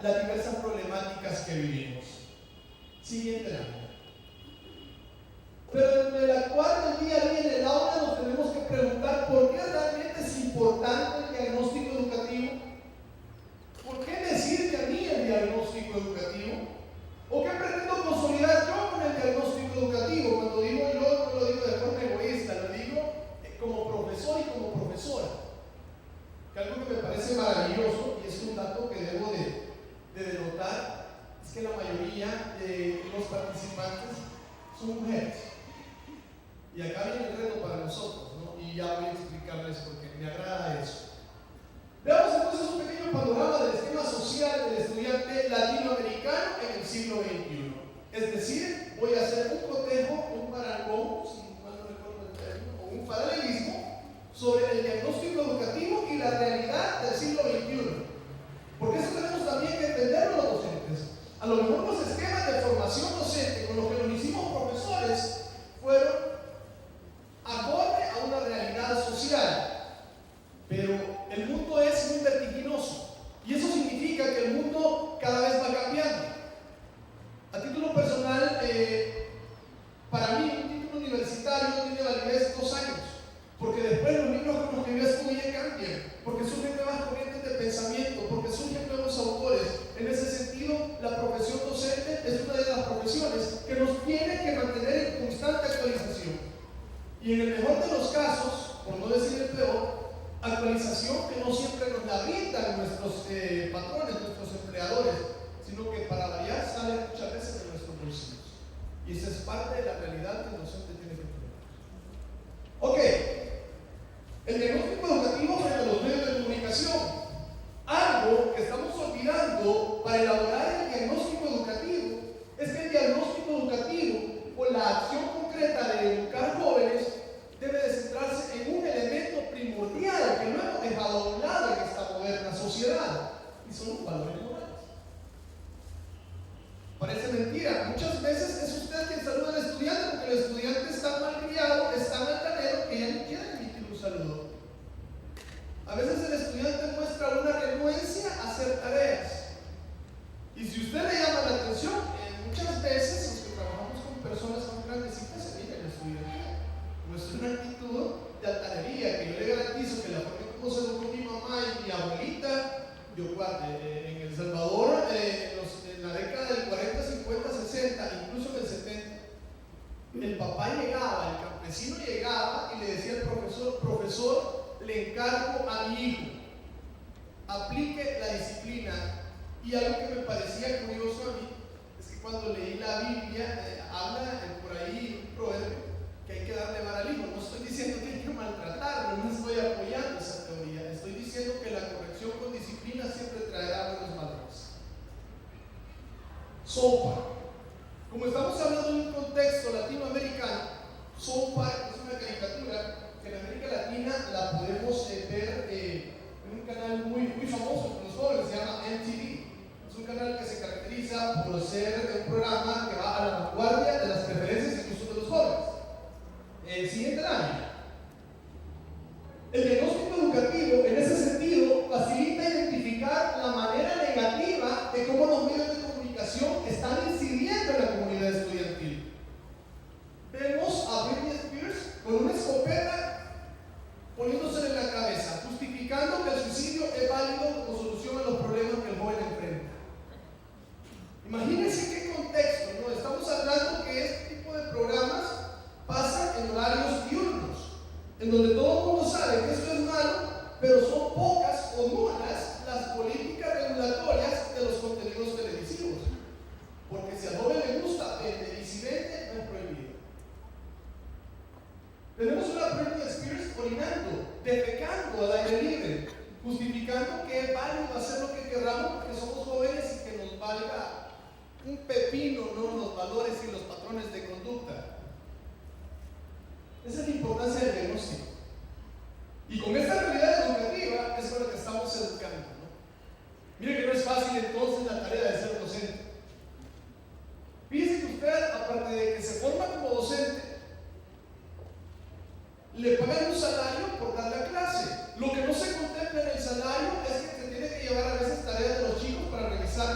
las diversas problemáticas que vivimos. Siguiente lámina. Pero en el actuar del día a día en el aula nos tenemos que preguntar por qué realmente es importante el diagnóstico educativo. ¿Por qué me sirve a mí el diagnóstico educativo? ¿O qué pretendo consolidar yo con el diagnóstico educativo? Cuando digo yo, no lo digo de forma egoísta, lo digo como profesor y como profesora. Que algo que me parece maravilloso, y es un dato que debo de denotar, es que la mayoría de los participantes son mujeres. Y acá viene el reto para nosotros, ¿no? Y ya voy a explicarles por qué me agrada eso. Veamos entonces un pequeño panorama del esquema social del estudiante latinoamericano en el siglo XXI. Es decir, voy a hacer un cotejo, un parangón, si mal no recuerdo el término, o un paralelismo sobre el diagnóstico educativo y la realidad del siglo XXI. Porque eso tenemos también que entenderlo los docentes. A lo mejor los esquemas de formación docente con los que nos hicimos profesores fueron acorde a una realidad social. Pero el mundo es muy vertiginoso y eso significa que el mundo cada vez va cambiando. A título personal, para mí un título universitario tiene validez 2 años, porque después los libros con los que yo estudié cambian, porque surgen nuevas corrientes de pensamiento, porque surgen nuevos autores. En ese sentido, la profesión docente es una de las profesiones que nos tiene que mantener en constante actualización. Y en el mejor de los casos, por no decir el peor, actualización que no siempre nos la brindan nuestros patrones, nuestros empleadores, sino que para variar sale muchas veces de nuestros bolsillos. Y esa es parte de la realidad que el docente tiene que tener. Ok, el diagnóstico educativo frente a los medios de comunicación. Algo que estamos olvidando para elaborar el diagnóstico educativo es que el diagnóstico educativo o la acción concreta de educar jóvenes debe de centrarse en un elemento primordial que no hemos dejado a un lado en esta moderna sociedad, y son los valores morales. Parece mentira, muchas veces es usted quien saluda al estudiante porque el estudiante está mal criado, está mal altanero que ya no quiere emitir un saludo. A veces el estudiante muestra una renuencia a hacer tareas, y si usted le llama la atención, muchas veces los que trabajamos con personas más grandecitas se mira el estudiante muestra una actitud de altanería que yo le garantizo que la forma como se educó mi mamá y mi abuelita, en El Salvador, en la década del 40, 50, 60, incluso en el 70, el papá llegaba, el campesino llegaba y le decía al profesor, le encargo a mi hijo, aplique la disciplina. Y algo que me parecía curioso a mí es que cuando leí la Biblia, habla por ahí un proverbio que hay que darle vara al hijo. No estoy diciendo que hay que maltratarlo, no estoy apoyando esa teoría. Estoy diciendo que la corrección con disciplina siempre traerá buenos valores. South Park. Como estamos hablando de un contexto latinoamericano, South Park es una caricatura que en América Latina la podemos ver en un canal muy famoso con los jóvenes, se llama MTV. Es un canal que se caracteriza por ser un programa que va a la vanguardia de las preferencias incluso de los jóvenes. Siguiente lámina. El diagnóstico educativo, en ese sentido, facilita identificar la manera negativa de cómo los medios de comunicación están incidiendo en la comunidad estudiantil. Vemos a Britney Spears con una escopeta poniéndose en la cabeza, justificando que el suicidio es válido como solución a los problemas que el joven enfrenta. Imagínense qué contexto, ¿no? Estamos hablando que este tipo de programas pasan en horarios diurnos, en donde todo el mundo sabe que esto es malo, pero son pocas o nulas las políticas regulatorias de los contenidos televisivos. Porque si al joven le gusta el disidente, no es prohibido. Tenemos una Britney Spears orinando, defecando al aire libre, justificando que es válido hacer lo que queramos porque somos jóvenes y que nos valga un pepino, ¿no?, los valores y los patrones de conducta. Esa es la importancia del diagnóstico. Y con esta realidad educativa es con la que estamos educando, ¿no? Mire que no es fácil entonces la tarea de ser docente. Fíjese que usted, aparte de que se forma como docente, le pagan un salario por dar la clase. Lo que no se contempla en el salario es que se tiene que llevar a veces tareas de los chicos para revisar sacas.